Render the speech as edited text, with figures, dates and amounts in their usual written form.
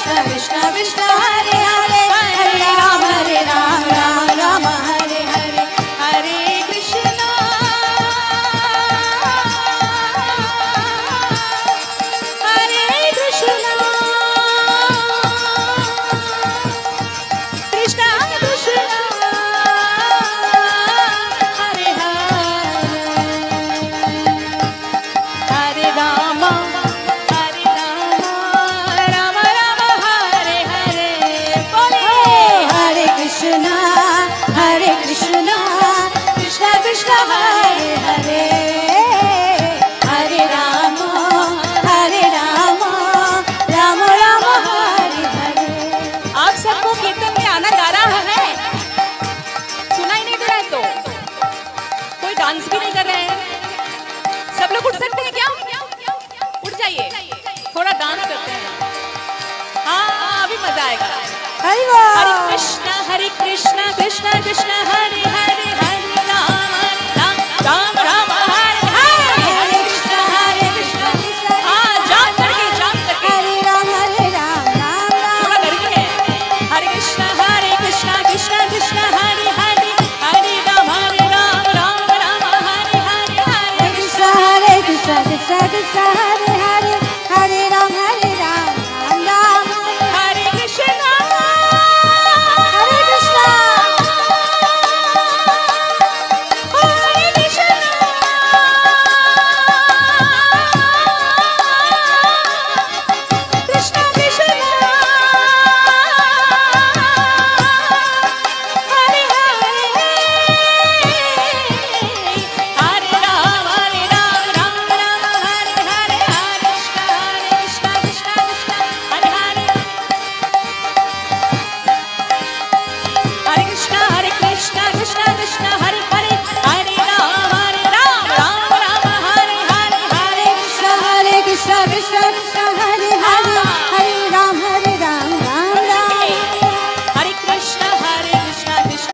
कृष्ण कृष्ण कृष्ण हरे हरे हरे राम राम राम हरे हरे हरे कृष्णा हरे कृष्णा कृष्णा कृष्णा हरे हरे राम राम राम हरे हरे बोले हरे कृष्णा कृष्णा कृष्णा हरे हरे हरे राम राम राम हरे हरे। आप सबको कीर्तन में आनंद आ रहा है? सुनाई नहीं दे रहा है तो कोई डांस भी नहीं कर रहे हैं? सब लोग उठ सकते हैं क्या? उठ जाइए, थोड़ा डांस करते हैं। हाँ अभी मजा आएगा। हरे कृष्णा कृष्णा कृष्णा हरे हरे